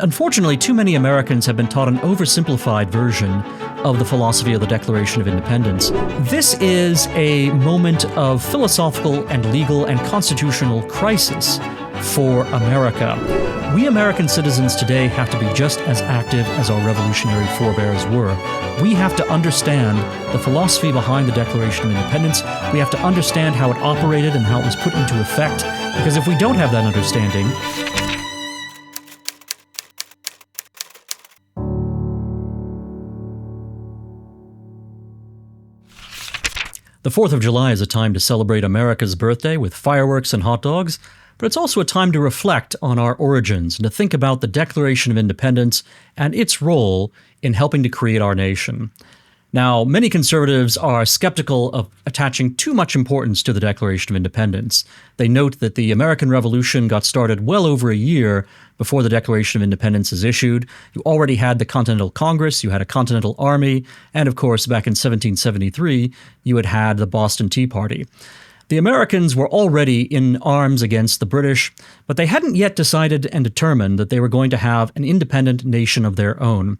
Unfortunately, too many Americans have been taught an oversimplified version of the philosophy of the Declaration of Independence. This is a moment of philosophical and legal and constitutional crisis for America. We American citizens today have to be just as active as our revolutionary forebears were. We have to understand the philosophy behind the Declaration of Independence. We have to understand how it operated and how it was put into effect, because if we don't have that understanding, the 4th of July is a time to celebrate America's birthday with fireworks and hot dogs, but it's also a time to reflect on our origins and to think about the Declaration of Independence and its role in helping to create our nation. Now, many conservatives are skeptical of attaching too much importance to the Declaration of Independence. They note that the American Revolution got started well over a year before the Declaration of Independence is issued. You already had the Continental Congress, you had a Continental Army, and of course, back in 1773, you had the Boston Tea Party. The Americans were already in arms against the British, but they hadn't yet decided and determined that they were going to have an independent nation of their own.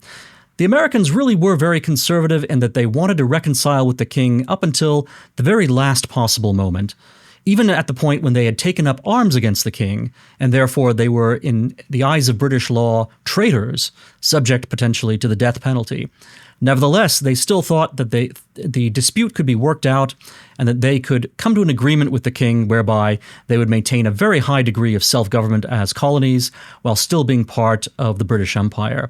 The Americans really were very conservative in that they wanted to reconcile with the king up until the very last possible moment, even at the point when they had taken up arms against the king, and therefore they were, in the eyes of British law, traitors, subject potentially to the death penalty. Nevertheless, they still thought that the dispute could be worked out and that they could come to an agreement with the king whereby they would maintain a very high degree of self-government as colonies while still being part of the British Empire.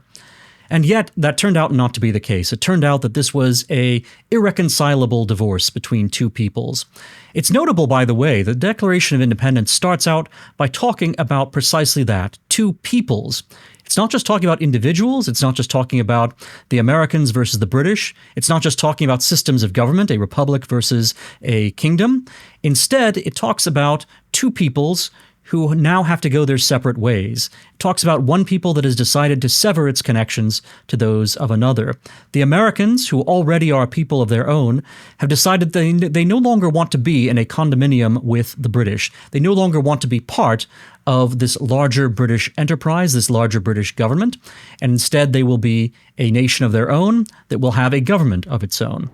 And yet, that turned out not to be the case. It turned out that this was an irreconcilable divorce between two peoples. It's notable, by the way, the Declaration of Independence starts out by talking about precisely that, two peoples. It's not just talking about individuals. It's not just talking about the Americans versus the British. It's not just talking about systems of government, a republic versus a kingdom. Instead, it talks about two peoples who now have to go their separate ways. It talks about one people that has decided to sever its connections to those of another. The Americans, who already are a people of their own, have decided they no longer want to be in a condominium with the British. They no longer want to be part of this larger British enterprise, this larger British government, and instead they will be a nation of their own that will have a government of its own.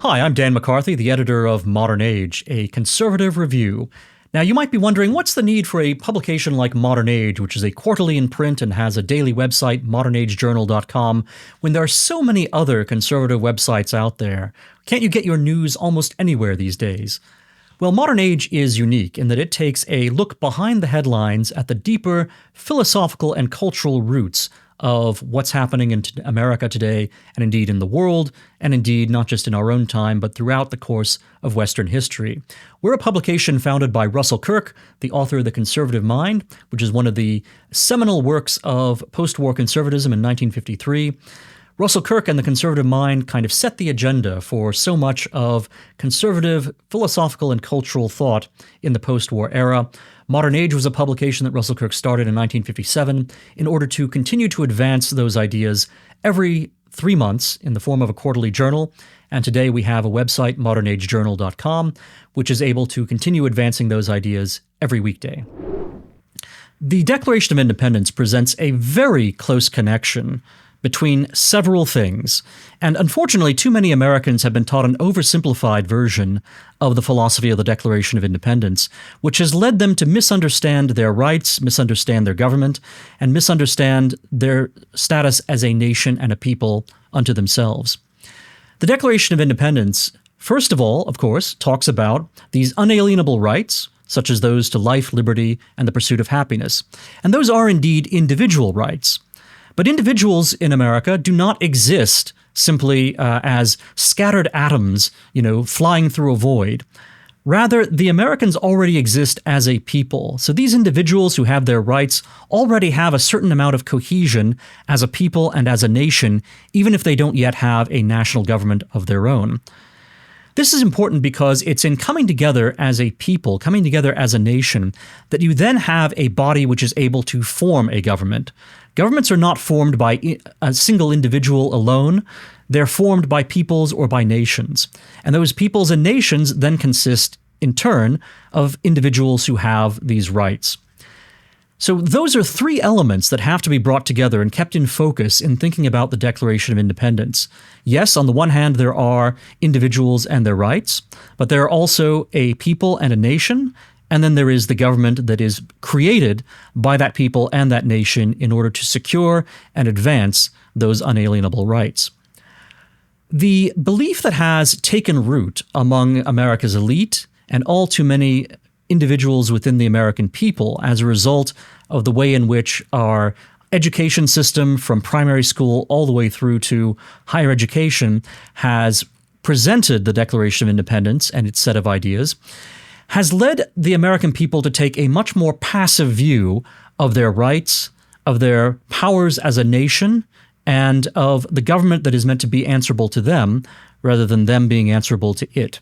Hi, I'm Dan McCarthy, the editor of Modern Age, a conservative review. Now, you might be wondering, what's the need for a publication like Modern Age, which is a quarterly in print and has a daily website, modernagejournal.com, when there are so many other conservative websites out there? Can't you get your news almost anywhere these days? Well, Modern Age is unique in that it takes a look behind the headlines at the deeper philosophical and cultural roots of what's happening in America today, and indeed in the world, and indeed not just in our own time, but throughout the course of Western history. We're a publication founded by Russell Kirk, the author of The Conservative Mind, which is one of the seminal works of post-war conservatism in 1953. Russell Kirk and The Conservative Mind kind of set the agenda for so much of conservative philosophical and cultural thought in the post-war era. Modern Age was a publication that Russell Kirk started in 1957 in order to continue to advance those ideas every 3 months in the form of a quarterly journal. And today we have a website, modernagejournal.com, which is able to continue advancing those ideas every weekday. The Declaration of Independence presents a very close connection between several things, and unfortunately too many Americans have been taught an oversimplified version of the philosophy of the Declaration of Independence, which has led them to misunderstand their rights, misunderstand their government, and misunderstand their status as a nation and a people unto themselves. The Declaration of Independence, first of all, of course, talks about these unalienable rights, such as those to life, liberty, and the pursuit of happiness. And those are indeed individual rights. But individuals in America do not exist simply as scattered atoms, flying through a void. Rather, the Americans already exist as a people. So these individuals who have their rights already have a certain amount of cohesion as a people and as a nation, even if they don't yet have a national government of their own. This is important because it's in coming together as a people, coming together as a nation, that you then have a body which is able to form a government. Governments are not formed by a single individual alone. They're formed by peoples or by nations. And those peoples and nations then consist, in turn, of individuals who have these rights. So those are three elements that have to be brought together and kept in focus in thinking about the Declaration of Independence. Yes, on the one hand, there are individuals and their rights, but there are also a people and a nation, and then there is the government that is created by that people and that nation in order to secure and advance those unalienable rights. The belief that has taken root among America's elite and all too many individuals within the American people as a result of the way in which our education system from primary school all the way through to higher education has presented the Declaration of Independence and its set of ideas, has led the American people to take a much more passive view of their rights, of their powers as a nation, and of the government that is meant to be answerable to them rather than them being answerable to it.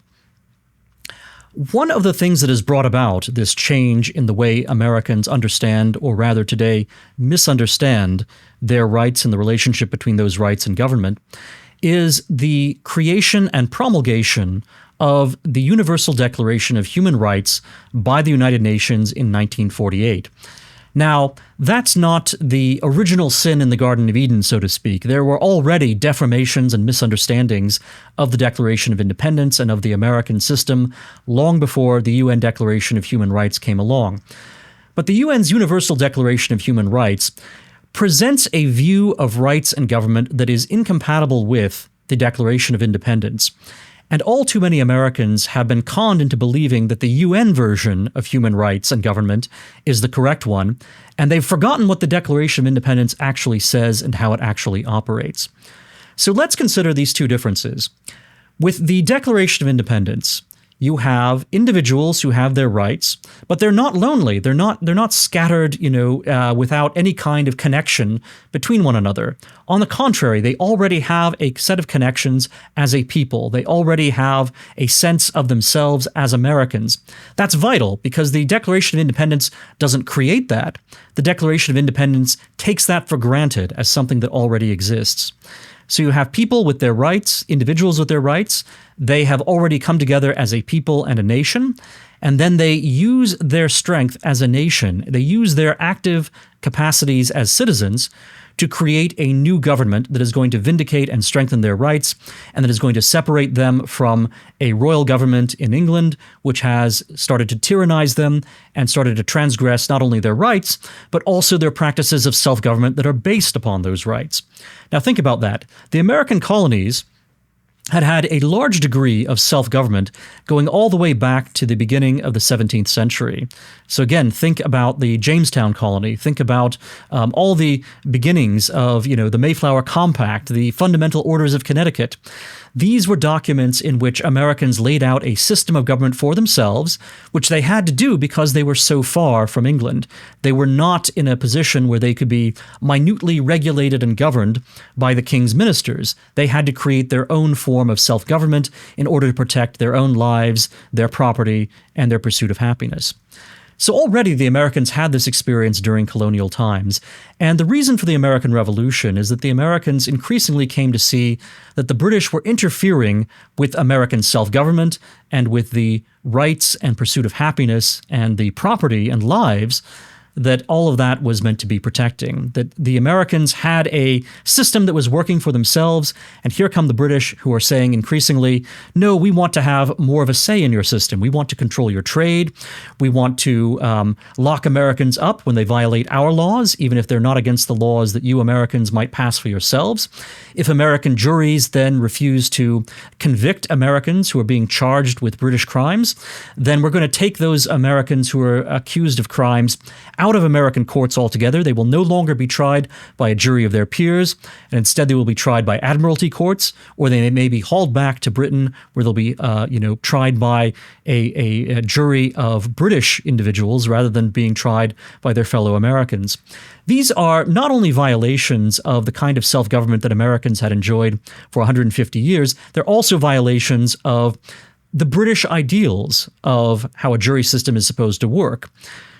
One of the things that has brought about this change in the way Americans understand, or rather today misunderstand, their rights and the relationship between those rights and government is the creation and promulgation of the Universal Declaration of Human Rights by the United Nations in 1948. Now, that's not the original sin in the Garden of Eden, so to speak. There were already deformations and misunderstandings of the Declaration of Independence and of the American system long before the UN Declaration of Human Rights came along. But the UN's Universal Declaration of Human Rights presents a view of rights and government that is incompatible with the Declaration of Independence. And all too many Americans have been conned into believing that the UN version of human rights and government is the correct one, and they've forgotten what the Declaration of Independence actually says and how it actually operates. So let's consider these two differences. With the Declaration of Independence, you have individuals who have their rights, but they're not lonely. They're not scattered, without any kind of connection between one another. On the contrary, they already have a set of connections as a people. They already have a sense of themselves as Americans. That's vital because the Declaration of Independence doesn't create that. The Declaration of Independence takes that for granted as something that already exists. So you have people with their rights, individuals with their rights. They have already come together as a people and a nation, and then they use their strength as a nation. They use their active capacities as citizens to create a new government that is going to vindicate and strengthen their rights, and that is going to separate them from a royal government in England, which has started to tyrannize them and started to transgress not only their rights, but also their practices of self-government that are based upon those rights. Now think about that. The American colonies had a large degree of self-government going all the way back to the beginning of the 17th century. So again, think about the Jamestown colony. Think about all the beginnings of, the Mayflower Compact, the Fundamental Orders of Connecticut. These were documents in which Americans laid out a system of government for themselves, which they had to do because they were so far from England. They were not in a position where they could be minutely regulated and governed by the king's ministers. They had to create their own form of self-government in order to protect their own lives, their property, and their pursuit of happiness. So already the Americans had this experience during colonial times, and the reason for the American Revolution is that the Americans increasingly came to see that the British were interfering with American self-government and with the rights and pursuit of happiness and the property and lives that all of that was meant to be protecting, that the Americans had a system that was working for themselves, and here come the British who are saying increasingly, no, we want to have more of a say in your system. We want to control your trade. We want to lock Americans up when they violate our laws, even if they're not against the laws that you Americans might pass for yourselves. If American juries then refuse to convict Americans who are being charged with British crimes, then we're going to take those Americans who are accused of crimes out of American courts altogether. They will no longer be tried by a jury of their peers, and instead they will be tried by admiralty courts, or they may be hauled back to Britain, where they'll be, tried by a jury of British individuals rather than being tried by their fellow Americans. These are not only violations of the kind of self-government that Americans had enjoyed for 150 years, they're also violations of the British ideals of how a jury system is supposed to work.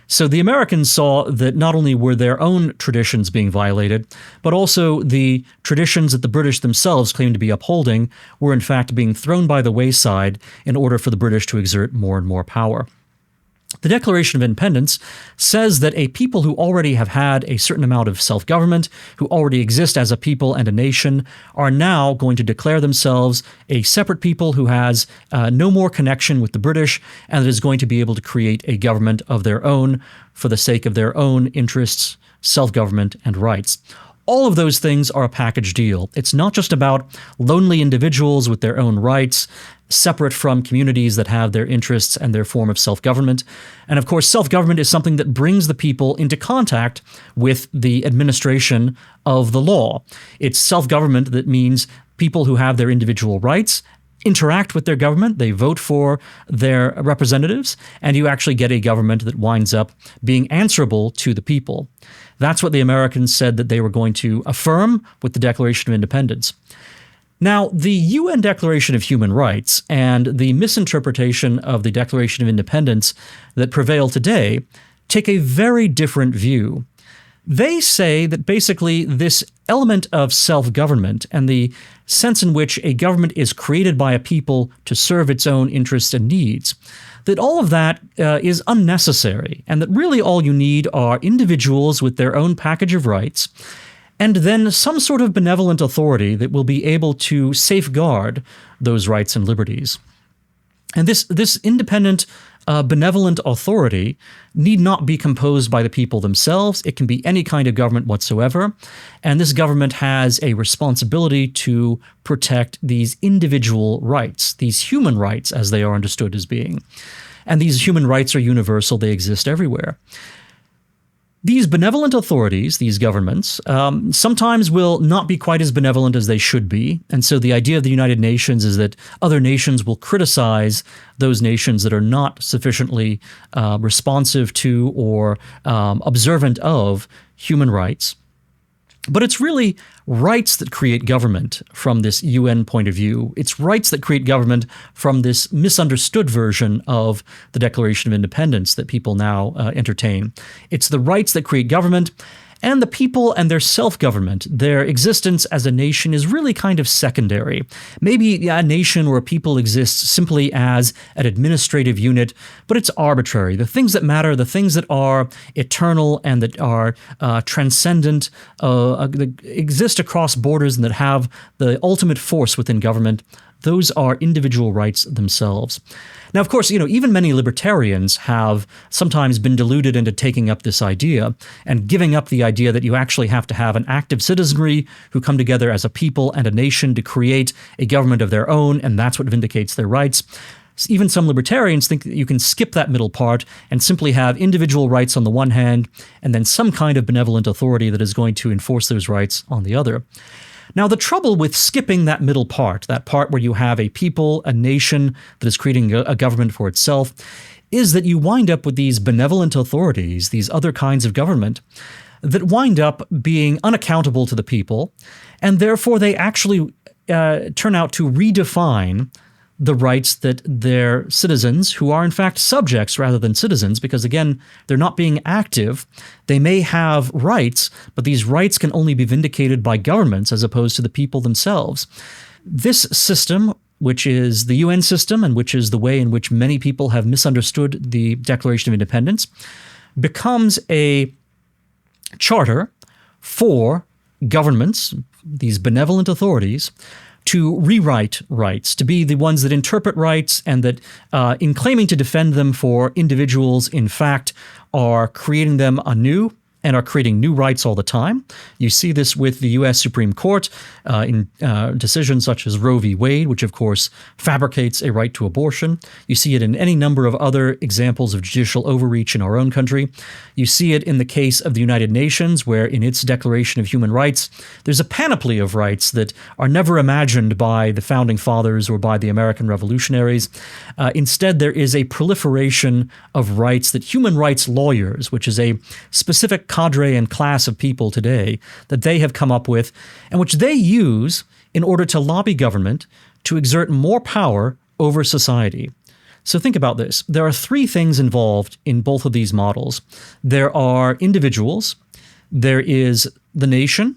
So the Americans saw that not only were their own traditions being violated, but also the traditions that the British themselves claimed to be upholding were in fact being thrown by the wayside in order for the British to exert more and more power. The Declaration of Independence says that a people who already have had a certain amount of self-government, who already exist as a people and a nation, are now going to declare themselves a separate people who has no more connection with the British and that is going to be able to create a government of their own for the sake of their own interests, self-government, and rights. All of those things are a package deal. It's not just about lonely individuals with their own rights, separate from communities that have their interests and their form of self-government. And of course, self-government is something that brings the people into contact with the administration of the law. It's self-government that means people who have their individual rights interact with their government, they vote for their representatives, and you actually get a government that winds up being answerable to the people. That's what the Americans said that they were going to affirm with the Declaration of Independence. Now, the UN Declaration of Human Rights and the misinterpretation of the Declaration of Independence that prevail today take a very different view. They say that basically this element of self-government and the sense in which a government is created by a people to serve its own interests and needs, that all of that is unnecessary, and that really all you need are individuals with their own package of rights, and then some sort of benevolent authority that will be able to safeguard those rights and liberties. And this independent, benevolent authority need not be composed by the people themselves. It can be any kind of government whatsoever. And this government has a responsibility to protect these individual rights, these human rights as they are understood as being. And these human rights are universal. They exist everywhere. These benevolent authorities, these governments, sometimes will not be quite as benevolent as they should be. And so the idea of the United Nations is that other nations will criticize those nations that are not sufficiently responsive to or observant of human rights. But it's really rights that create government from this UN point of view. It's rights that create government from this misunderstood version of the Declaration of Independence that people now entertain. It's the rights that create government, and the people and their self-government, their existence as a nation is really kind of secondary. Maybe a nation or a people exists simply as an administrative unit, but it's arbitrary. The things that matter, the things that are eternal and that are transcendent, that exist across borders and that have the ultimate force within government, those are individual rights themselves. Now, of course, even many libertarians have sometimes been deluded into taking up this idea and giving up the idea that you actually have to have an active citizenry who come together as a people and a nation to create a government of their own, and that's what vindicates their rights. Even some libertarians think that you can skip that middle part and simply have individual rights on the one hand and then some kind of benevolent authority that is going to enforce those rights on the other. Now, the trouble with skipping that middle part, that part where you have a people, a nation that is creating a government for itself, is that you wind up with these benevolent authorities, these other kinds of government, that wind up being unaccountable to the people, and therefore they actually turn out to redefine the rights that their citizens, who are in fact subjects rather than citizens, because again, they're not being active. They may have rights, but these rights can only be vindicated by governments as opposed to the people themselves. This system, which is the UN system and which is the way in which many people have misunderstood the Declaration of Independence, becomes a charter for governments, these benevolent authorities, to rewrite rights, to be the ones that interpret rights and that, in claiming to defend them for individuals, in fact, are creating them anew and are creating new rights all the time. You see this with the U.S. Supreme Court in decisions such as Roe v. Wade, which of course fabricates a right to abortion. You see it in any number of other examples of judicial overreach in our own country. You see it in the case of the United Nations, where in its Declaration of Human Rights, there's a panoply of rights that are never imagined by the Founding Fathers or by the American revolutionaries. Instead, there is a proliferation of rights that human rights lawyers, which is a specific cadre and class of people today, that they have come up with and which they use in order to lobby government to exert more power over society. So think about this. There are three things involved in both of these models. There are individuals, there is the nation,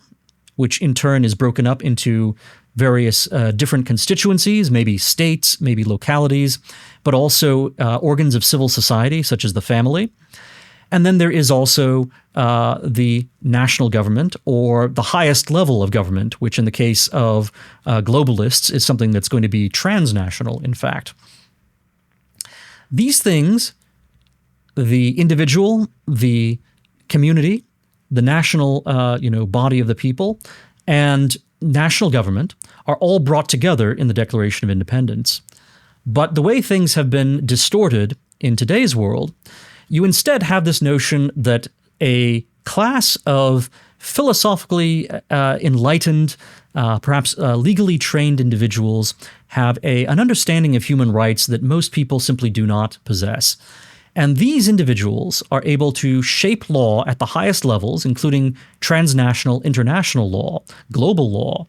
which in turn is broken up into various different constituencies, maybe states, maybe localities, but also organs of civil society, such as the family. And then there is also the national government, or the highest level of government, which in the case of globalists is something that's going to be transnational, in fact. These things, the individual, the community, the national body of the people, and national government are all brought together in the Declaration of Independence. But the way things have been distorted in today's world, you instead have this notion that a class of philosophically enlightened, perhaps legally trained individuals have an understanding of human rights that most people simply do not possess. And these individuals are able to shape law at the highest levels, including transnational, international law, global law.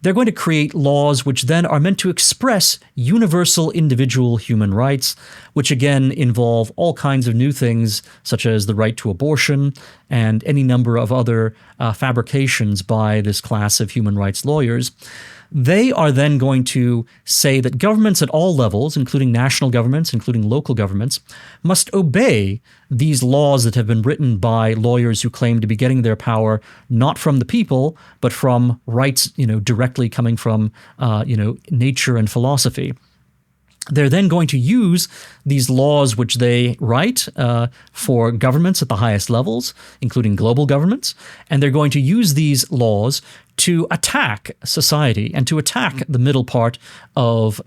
They're going to create laws which then are meant to express universal individual human rights, which again involve all kinds of new things, such as the right to abortion and any number of other fabrications by this class of human rights lawyers. They are then going to say that governments at all levels, including national governments, including local governments, must obey these laws that have been written by lawyers who claim to be getting their power not from the people, but from rights, directly coming from, nature and philosophy. They're then going to use these laws which they write for governments at the highest levels, including global governments, and they're going to use these laws to attack society and to attack the middle part of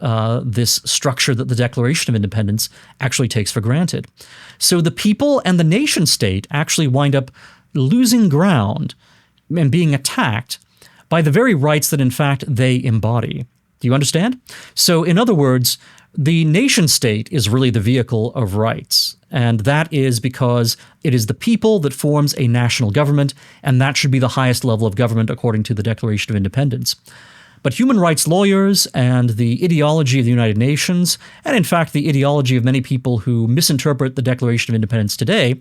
this structure that the Declaration of Independence actually takes for granted. So the people and the nation state actually wind up losing ground and being attacked by the very rights that in fact they embody. Do you understand? So in other words, the nation state is really the vehicle of rights, and that is because it is the people that forms a national government, and that should be the highest level of government according to the Declaration of Independence. But human rights lawyers and the ideology of the United Nations, and in fact the ideology of many people who misinterpret the Declaration of Independence today,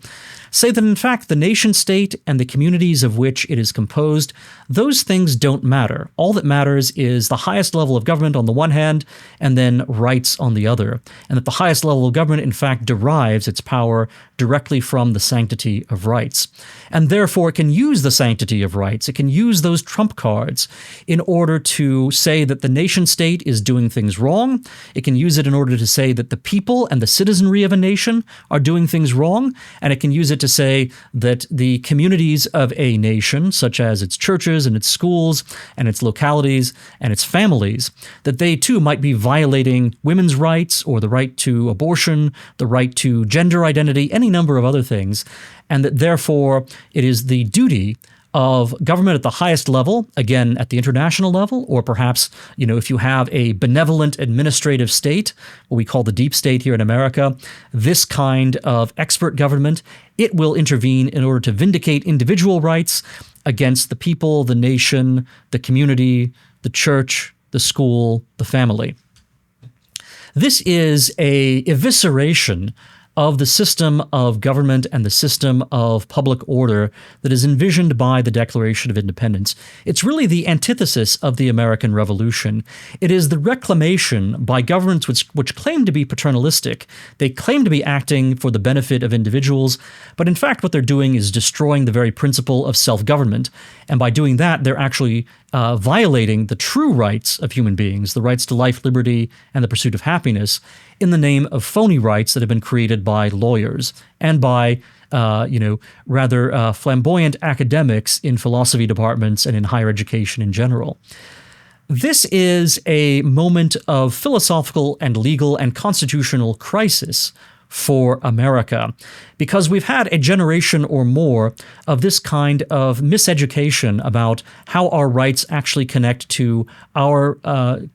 say that in fact the nation state and the communities of which it is composed, those things don't matter. All that matters is the highest level of government on the one hand, and then rights on the other. And that the highest level of government in fact derives its power directly from the sanctity of rights. And therefore it can use the sanctity of rights, it can use those trump cards in order to say that the nation state is doing things wrong. It can use it in order to say that the people and the citizenry of a nation are doing things wrong. And it can use it to say that the communities of a nation, such as its churches and its schools and its localities and its families, that they too might be violating women's rights or the right to abortion, the right to gender identity, any number of other things. And that therefore it is the duty of government at the highest level, again, at the international level, or perhaps, if you have a benevolent administrative state, what we call the deep state here in America, this kind of expert government, it will intervene in order to vindicate individual rights against the people, the nation, the community, the church, the school, the family. This is a evisceration of the system of government and the system of public order that is envisioned by the Declaration of Independence. It's really the antithesis of the American Revolution. It is the reclamation by governments which claim to be paternalistic. They claim to be acting for the benefit of individuals, but in fact what they're doing is destroying the very principle of self-government. And by doing that, they're actually violating the true rights of human beings, the rights to life, liberty, and the pursuit of happiness, in the name of phony rights that have been created by lawyers and by, rather flamboyant academics in philosophy departments and in higher education in general. This is a moment of philosophical and legal and constitutional crisis for America, because we've had a generation or more of this kind of miseducation about how our rights actually connect to our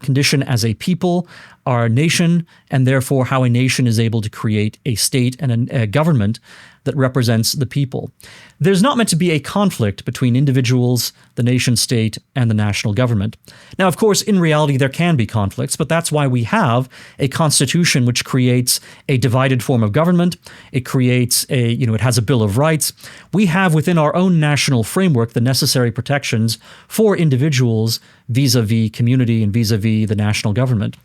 condition as a people, our nation, and therefore how a nation is able to create a state and a government that represents the people. There's not meant to be a conflict between individuals, the nation state, and the national government. Now, of course, in reality, there can be conflicts, but that's why we have a constitution which creates a divided form of government. It creates it has a Bill of Rights. We have within our own national framework the necessary protections for individuals vis-a-vis community and vis-a-vis the national government.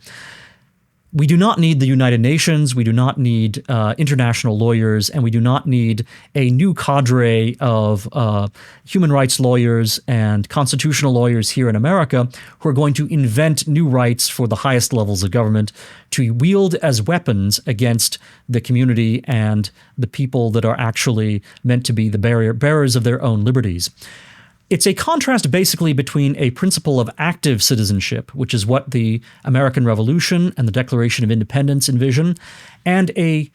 We do not need the United Nations, we do not need international lawyers, and we do not need a new cadre of human rights lawyers and constitutional lawyers here in America who are going to invent new rights for the highest levels of government to wield as weapons against the community and the people that are actually meant to be the bearers of their own liberties. It's a contrast basically between a principle of active citizenship, which is what the American Revolution and the Declaration of Independence envision, and a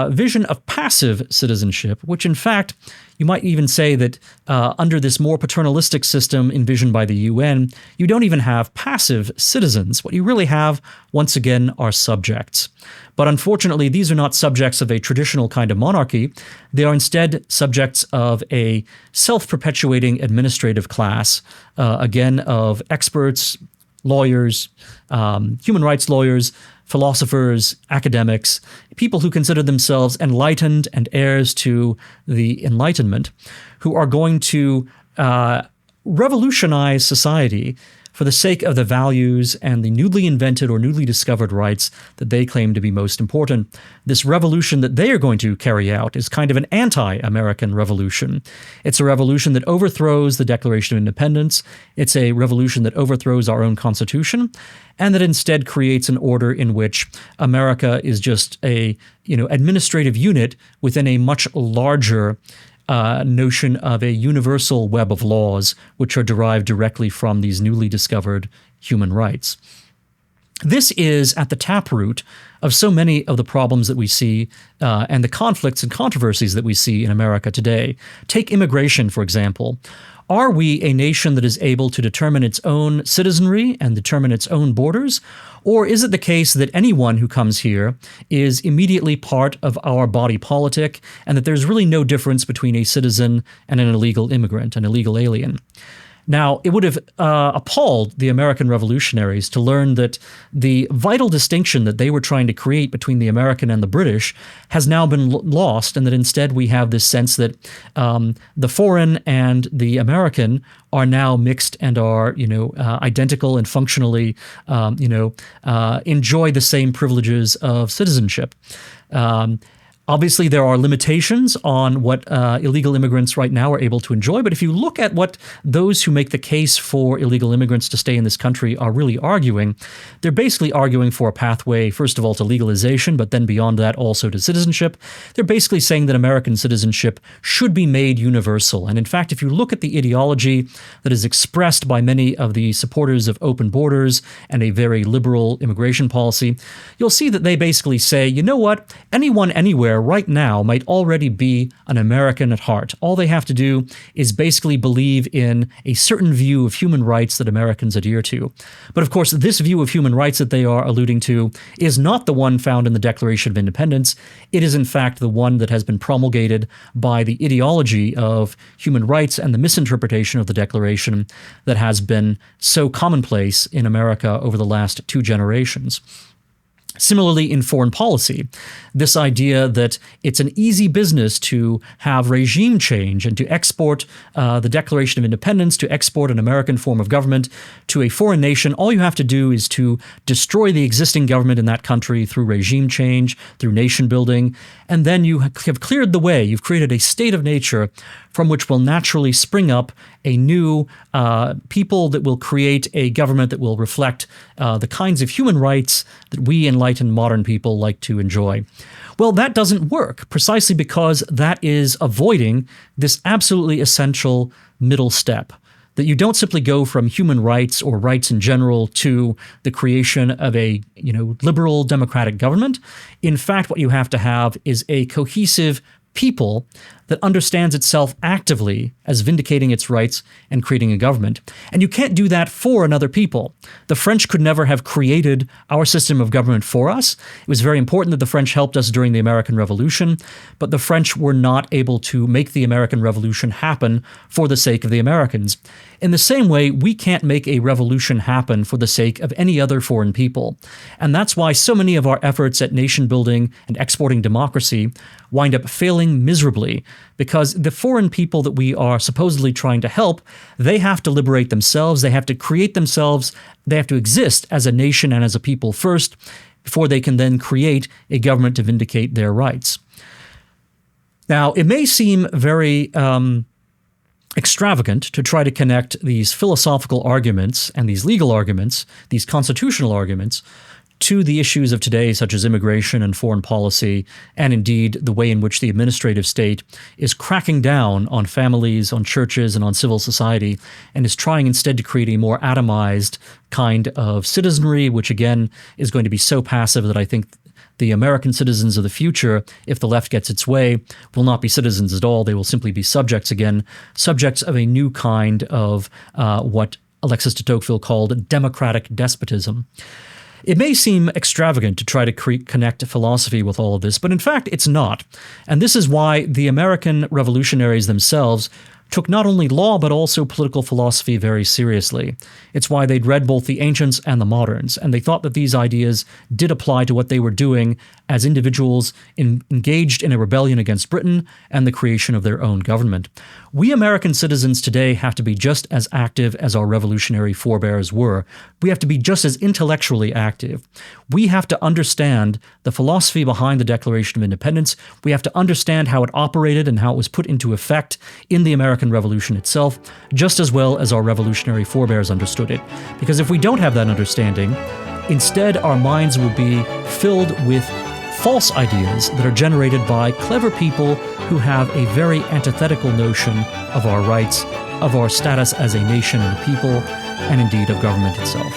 vision of passive citizenship, which in fact, you might even say that under this more paternalistic system envisioned by the UN, you don't even have passive citizens. What you really have, once again, are subjects. But unfortunately, these are not subjects of a traditional kind of monarchy. They are instead subjects of a self-perpetuating administrative class, again, of experts, lawyers, human rights lawyers, philosophers, academics, people who consider themselves enlightened and heirs to the Enlightenment, who are going to revolutionize society for the sake of the values and the newly invented or newly discovered rights that they claim to be most important. This revolution that they are going to carry out is kind of an anti-American revolution. It's a revolution that overthrows the Declaration of Independence. It's a revolution that overthrows our own Constitution, and that instead creates an order in which America is just a administrative unit within a much larger notion of a universal web of laws which are derived directly from these newly discovered human rights. This is at the taproot of so many of the problems that we see and the conflicts and controversies that we see in America today. Take immigration, for example. Are we a nation that is able to determine its own citizenry and determine its own borders? Or is it the case that anyone who comes here is immediately part of our body politic and that there's really no difference between a citizen and an illegal immigrant, an illegal alien? Now, it would have appalled the American revolutionaries to learn that the vital distinction that they were trying to create between the American and the British has now been lost, and that instead we have this sense that the foreign and the American are now mixed and are, identical and functionally, enjoy the same privileges of citizenship. Obviously, there are limitations on what illegal immigrants right now are able to enjoy, but if you look at what those who make the case for illegal immigrants to stay in this country are really arguing, they're basically arguing for a pathway, first of all, to legalization, but then beyond that also to citizenship. They're basically saying that American citizenship should be made universal. And in fact, if you look at the ideology that is expressed by many of the supporters of open borders and a very liberal immigration policy, you'll see that they basically say, you know what, anyone, anywhere, right now might already be an American at heart. All they have to do is basically believe in a certain view of human rights that Americans adhere to. But of course, this view of human rights that they are alluding to is not the one found in the Declaration of Independence. It is in fact the one that has been promulgated by the ideology of human rights and the misinterpretation of the Declaration that has been so commonplace in America over the last 2 generations. Similarly, in foreign policy, this idea that it's an easy business to have regime change and to export the Declaration of Independence, to export an American form of government to a foreign nation. All you have to do is to destroy the existing government in that country through regime change, through nation building, and then you have cleared the way. You've created a state of nature from which will naturally spring up a new people that will create a government that will reflect the kinds of human rights that we enlightened modern people like to enjoy. Well, that doesn't work precisely because that is avoiding this absolutely essential middle step, that you don't simply go from human rights or rights in general to the creation of a liberal democratic government. In fact, what you have to have is a cohesive people that understands itself actively as vindicating its rights and creating a government. And you can't do that for another people. The French could never have created our system of government for us. It was very important that the French helped us during the American Revolution, but the French were not able to make the American Revolution happen for the sake of the Americans. In the same way, we can't make a revolution happen for the sake of any other foreign people. And that's why so many of our efforts at nation building and exporting democracy wind up failing miserably, because the foreign people that we are supposedly trying to help, they have to liberate themselves, they have to create themselves, they have to exist as a nation and as a people first, before they can then create a government to vindicate their rights. Now, it may seem very extravagant to try to connect these philosophical arguments and these legal arguments, these constitutional arguments, to the issues of today, such as immigration and foreign policy, and indeed the way in which the administrative state is cracking down on families, on churches, and on civil society, and is trying instead to create a more atomized kind of citizenry, which again is going to be so passive that I think the American citizens of the future, if the left gets its way, will not be citizens at all. They will simply be subjects again, subjects of a new kind of what Alexis de Tocqueville called democratic despotism. It may seem extravagant to try to connect philosophy with all of this, but in fact it's not. And this is why the American revolutionaries themselves took not only law but also political philosophy very seriously. It's why they'd read both the ancients and the moderns, and they thought that these ideas did apply to what they were doing as individuals engaged in a rebellion against Britain and the creation of their own government. We American citizens today have to be just as active as our revolutionary forebears were. We have to be just as intellectually active. We have to understand the philosophy behind the Declaration of Independence. We have to understand how it operated and how it was put into effect in the American Revolution itself, just as well as our revolutionary forebears understood it. Because if we don't have that understanding, instead our minds will be filled with false ideas that are generated by clever people who have a very antithetical notion of our rights, of our status as a nation and a people, and indeed of government itself.